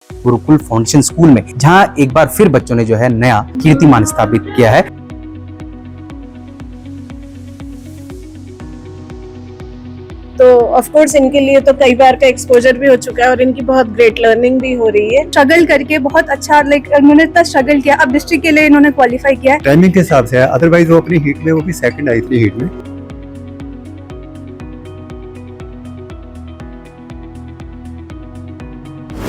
Gurukul foundation school में, जहां एक बार फिर बच्चों ने जो है नया कीर्तिमान स्थापित किया है। तो ऑफ कोर्स इनके लिए तो कई बार का एक्सपोजर भी हो चुका है और इनकी बहुत ग्रेट लर्निंग भी हो रही है। स्ट्रगल करके बहुत अच्छा उन्होंने इतना स्ट्रगल किया, अब डिस्ट्रिक्ट के लिए इन्होंने क्वालिफाई किया है। टाइमिंग के हिसाब से है, अदरवाइज वो अपनी हीट में वो भी सेकंड आई थी हीट में।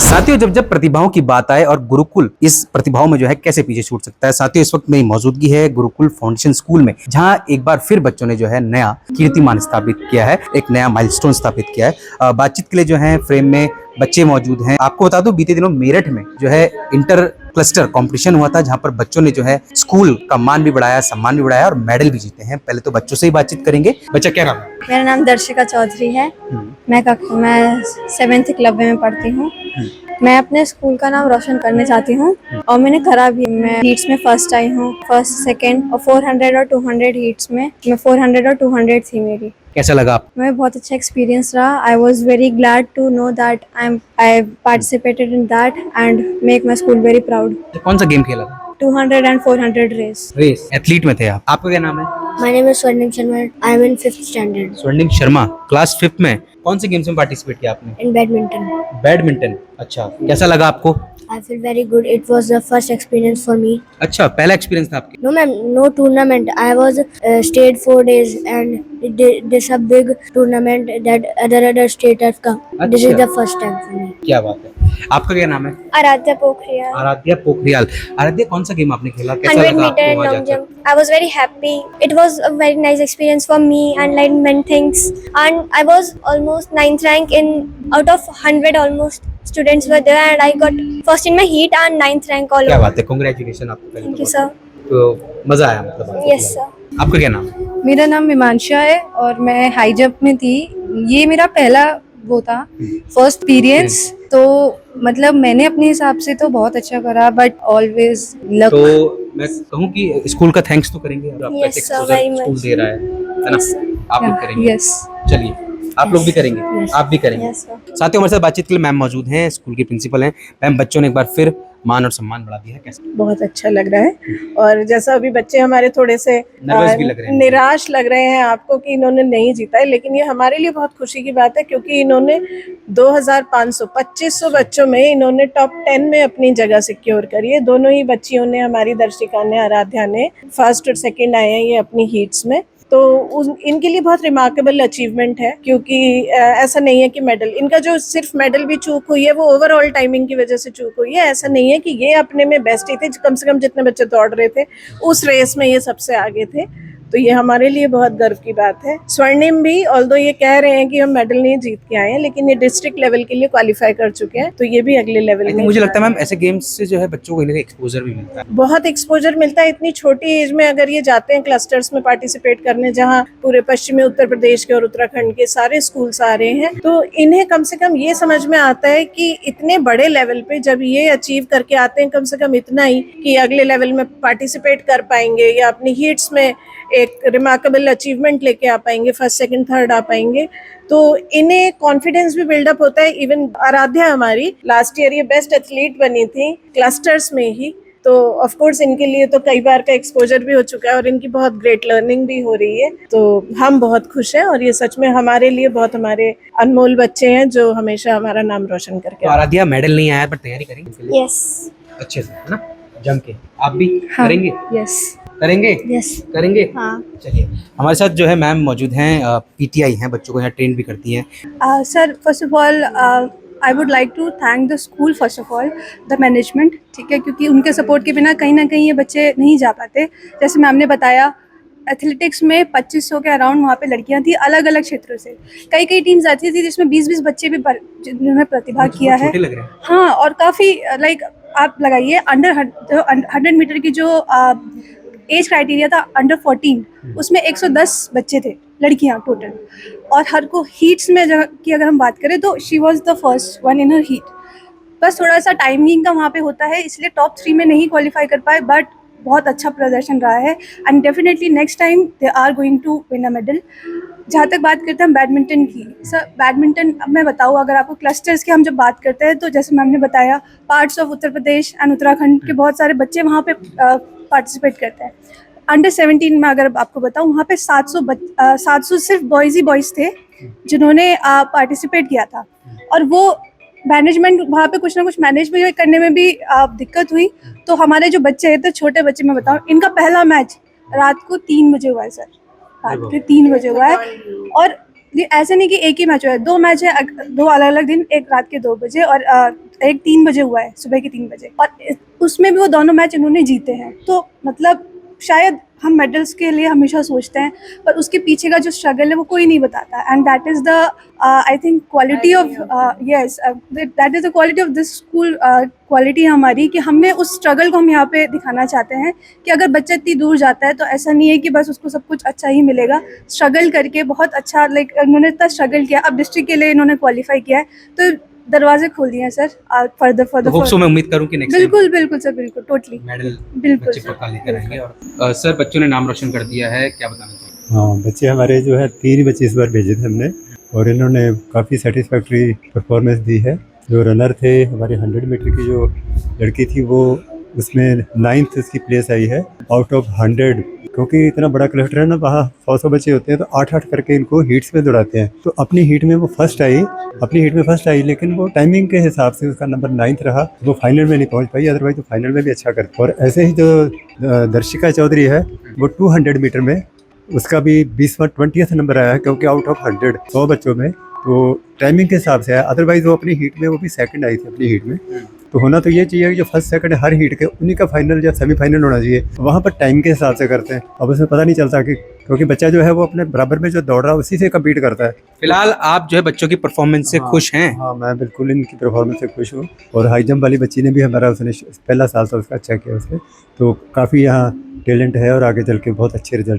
साथियों, जब प्रतिभाओं की बात आए और गुरुकुल इस प्रतिभाओं में जो है कैसे पीछे छूट सकता है। साथियों, इस वक्त मेरी मौजूदगी है गुरुकुल फाउंडेशन स्कूल में, जहां एक बार फिर बच्चों ने जो है नया कीर्तिमान स्थापित किया है, एक नया माइलस्टोन स्थापित किया है। बातचीत के लिए जो है फ्रेम में बच्चे मौजूद हैं। आपको बता दूं, बीते दिनों मेरठ में जो है इंटर क्लस्टर कंपटीशन हुआ था, जहां पर बच्चों ने जो है स्कूल का मान भी बढ़ाया, सम्मान भी बढ़ाया और मेडल भी जीते हैं। पहले तो बच्चों से ही बातचीत करेंगे। बच्चा क्या नाम है? मेरा नाम दर्शिका चौधरी है। मैं 7th क्लब में पढ़ती हूँ। मैं अपने स्कूल का नाम रोशन करना चाहती हूँ और मैंने करा भी। मैं हीट्स में फर्स्ट आई हूँ, फर्स्ट, सेकंड और 400 और 200 हीट्स में मैं 400 और 200 थी मेरी। कैसा लगा आपको? मैं बहुत अच्छा एक्सपीरियंस रहा। I was very glad to know that I participated in that and make my school very proud. कौन सा गेम खेला था? 200 and 400 रेस। एथलीट में थे आप? आपका क्या नाम है? माय नेम इज स्वर्णिम Sharma. I am in 5th standard. स्वर्णिम शर्मा, क्लास 5th में। कौन से गेम्स में पार्टिसिपेट किया आपने? इन बैडमिंटन। बैडमिंटन। अच्छा, कैसा लगा आपको? I feel very good. It was the first experience for me. अच्छा, पहला एक्सपीरियंस था आपके? No ma'am, no tournament. I was stayed 4 days and this a big tournament that other state have come. This is the first time for me. क्या बात है। आपका क्या नाम है? आराध्या पोखरियाल। आराध्या पोखरियाल। आराध्या, कौन सा गेम आपने खेला? कैसा 100 लगा meter आपको and वहाँ long जाकर? jump. I was very happy. It was a very nice experience for me and learned many things. And I was almost 9th rank in out of 100 almost students were there and I got first in my heat and 9th rank all क्या over. बात है, congratulation आपको पहले Thank तो you sir. तो मजा आया मतलब आपको? Yes sir. आपका क्या नाम है? मेरा नाम मीमांशा है और मैं हाई जंप में थी। ये मेरा पहला वो था, फर्स्ट एक्सपीरियंस। तो मतलब मैंने अपने हिसाब से तो बहुत अच्छा करा, बट ऑलवेज लक। तो मैं कहूँ कि स्कूल का थैंक्स तो करेंगे, और आपका Yes, sir, exposure very much. School दे रहा है ना? आप लोग करेंगे? यस, चलिए, आप लोग भी करेंगे? Yes. आप भी करेंगे? Yes sir. साथियों, हमारे साथ बातचीत के लिए मैम मौजूद हैं, स्कूल की प्रिंसिपल हैं। मैम, बच्चों ने एक बार फिर मान और सम्मान बढ़ा दिया है, कैसा? बहुत अच्छा लग रहा है। और जैसा अभी बच्चे हमारे थोड़े से Nervous भी लग रहे हैं। निराश लग रहे हैं आपको कि इन्होंने नहीं जीता है, लेकिन ये हमारे लिए बहुत खुशी की बात है, क्योंकि इन्होंने 2500 बच्चों में इन्होंने टॉप 10 में अपनी जगह सिक्योर करी है। दोनों ही बच्चियों ने, हमारी दर्शिका ने, आराध्या ने फर्स्ट और सेकंड आए हैं ये अपनी हीट्स में। तो इनके लिए बहुत रिमार्केबल अचीवमेंट है, क्योंकि ऐसा नहीं है कि मेडल, इनका जो सिर्फ मेडल भी चूक हुई है वो ओवरऑल टाइमिंग की वजह से चूक हुई है। ऐसा नहीं है कि ये अपने में बेस्ट ही थे, कम से कम जितने बच्चे दौड़ रहे थे उस रेस में ये सबसे आगे थे। तो ये हमारे लिए बहुत गर्व की बात है। स्वर्णिम भी, ऑल्दो ये कह रहे हैं कि हम मेडल नहीं जीत के आए हैं, लेकिन ये डिस्ट्रिक्ट लेवल के लिए क्वालिफाई कर चुके हैं, तो ये भी अगले लेवल में। मुझे लगता है मैम, ऐसे गेम्स से जो है बच्चों को एक्सपोजर भी मिलता है। बहुत एक्सपोजर मिलता है। इतनी छोटी एज में अगर ये जाते हैं क्लस्टर्स में पार्टिसिपेट करने, जहाँ पूरे पश्चिमी उत्तर प्रदेश के और उत्तराखंड के सारे स्कूल्स आ रहे हैं, तो इन्हें कम से कम ये समझ में आता है कि इतने बड़े लेवल पे जब ये अचीव करके आते हैं, कम से कम इतना ही कि अगले लेवल में पार्टिसिपेट कर पाएंगे या अपनी हीट्स में एक रिमार्केबल अचीवमेंट लेके आ पाएंगे, फर्स्ट सेकंड थर्ड आ पाएंगे, तो इन्हें कॉन्फिडेंस भी बिल्डअप होता है। इवन आराध्या हमारी लास्ट ईयर ये बेस्ट एथलीट बनी थी क्लस्टर्स में ही। तो ऑफ कोर्स इनके लिए तो कई बार का एक्सपोजर भी हो चुका है और इनकी बहुत ग्रेट लर्निंग भी हो रही है। तो हम बहुत खुश हैं और ये सच में हमारे लिए बहुत, हमारे अनमोल बच्चे हैं जो हमेशा हमारा नाम रोशन करके। तो आराध्या, मेडल नहीं आया पर तैयारी करेंगे? Yes. अच्छे से, है ना? जम के। आप भी हाँ, करेंगे? यस करेंगे? Yes. करेंगे? हाँ। चलिए, हमारे साथ जो है मैम मौजूद हैं, पीटीआई हैं, बच्चों को यहाँ ट्रेन भी करती हैं। Sir, first of all I would like to thank the school, first of all the management, ठीक है, क्योंकि उनके सपोर्ट के बिना कहीं ना कहीं ये बच्चे नहीं जा पाते। जैसे मैम ने बताया, एथलेटिक्स में 2500 के अराउंड वहाँ पे लड़कियाँ थी, अलग अलग क्षेत्रों से। कई टीम्स आती थी जिसमें 20-20 बच्चे भी जिन्होंने प्रतिभा किया है। छोटे लग रहे हैं। हाँ, और काफ़ी लाइक आप लगाइए, अंडर 100 मीटर की जो एज क्राइटेरिया था, अंडर 14, उसमें 110 बच्चे थे, लड़कियां टोटल। और हर को हीट्स में की अगर हम बात करें तो she was the first one in her heat. बस थोड़ा सा टाइमिंग का वहाँ पे होता है, इसलिए टॉप 3 में नहीं क्वालिफाई कर पाए, बट बहुत अच्छा प्रदर्शन रहा है and definitely next time they are going to win a medal. जहाँ तक बात करते हैं बैडमिंटन की, सर बैडमिंटन अब मैं बताऊँ, अगर आपको क्लस्टर्स की हम जब बात करते हैं तो जैसे मैम ने बताया parts of Uttar Pradesh and Uttarakhand के बहुत सारे बच्चे वहाँ पे पार्टिसिपेट करते हैं। अंडर 17 में अगर आपको बताऊँ, वहाँ पे 700 सिर्फ बॉयज़ ही बॉयज़ थे जिन्होंने पार्टिसिपेट किया था। और वो मैनेजमेंट वहाँ पे कुछ ना कुछ मैनेज भी करने में भी दिक्कत हुई। तो हमारे जो बच्चे हैं, तो छोटे बच्चे मैं बताऊँ, इनका पहला मैच रात को 3 बजे हुआ है सर, रात के 3 बजे हुआ है। और ये ऐसे नहीं कि एक ही मैच हुआ है, 2 मैच है, 2 अलग अलग दिन, एक रात के 2 बजे और एक 3 बजे हुआ है, सुबह के 3 बजे। और उसमें भी वो दोनों मैच इन्होंने जीते हैं। तो मतलब शायद हम मेडल्स के लिए हमेशा सोचते हैं, पर उसके पीछे का जो स्ट्रगल है वो कोई नहीं बताता। And that is the I think quality of that is the quality of this school, quality हमारी, कि हमने उस स्ट्रगल को हम यहाँ पे दिखाना चाहते हैं कि अगर बच्चा इतनी दूर जाता है तो ऐसा नहीं है कि बस उसको सब कुछ अच्छा ही मिलेगा। स्ट्रगल करके बहुत अच्छा, लाइक उन्होंने इतना स्ट्रगल किया, अब डिस्ट्रिक्ट के लिए इन्होंने क्वालिफाई किया है, तो दरवाजे खोल दिए हैं सर फर्दर होप सो मैं उम्मीद करूं कि नेक्स्ट बिल्कुल बिल्कुल सर, बिल्कुल टोटली मेडल बिल्कुल बच्चे सर। पक्का लेकर आएंगे। और सर बच्चों ने नाम रोशन कर दिया है, क्या बताना चाहिए? हाँ, बच्चे हमारे जो है 3 बच्चे इस बार भेजे थे हमने, और इन्होंने काफ़ी सेटिस्फैक्ट्री परफॉर्मेंस दी है। जो रनर थे, हमारी 100 मीटर की जो लड़की थी, वो उसमें 9th उसकी प्लेस आई है आउट ऑफ 100। क्योंकि इतना बड़ा क्लस्टर है ना, वहाँ 100 बच्चे होते हैं, तो 8-8 करके इनको हीट्स में दौड़ाते हैं। तो अपनी हीट में वो फर्स्ट आई, लेकिन वो टाइमिंग के हिसाब से उसका नंबर 9th रहा, वो फाइनल में नहीं पहुँच पाई, अदरवाइज तो फाइनल में भी अच्छा करती। और ऐसे ही जो दर्शिका चौधरी है, वो 200 मीटर में उसका भी 20th नंबर आया है, क्योंकि आउट ऑफ 100 बच्चों में तो टाइमिंग के हिसाब से आया। अदरवाइज वो अपनी हीट में वो भी सेकंड आई थी अपनी हीट में। तो होना तो ये चाहिए कि जो फर्स्ट सेकंड हर हीट के, उन्हीं का फाइनल या सेमीफाइनल होना चाहिए। वहाँ पर टाइम के हिसाब से करते हैं, अब उसमें पता नहीं चलता कि, क्योंकि बच्चा जो है वो अपने बराबर में जो दौड़ रहा है उसी से कम्पीट करता है। फिलहाल आप जो है बच्चों की परफॉर्मेंस से खुश हैं? हाँ, मैं बिल्कुल इनकी परफॉर्मेंस से खुश हूँ। और हाई जंप वाली बच्ची ने भी हमारा, उसने पहला साल था उसका, अच्छा किया उसने, तो काफ़ी यहाँ टैलेंट है और आगे चल के बहुत अच्छे रिजल्ट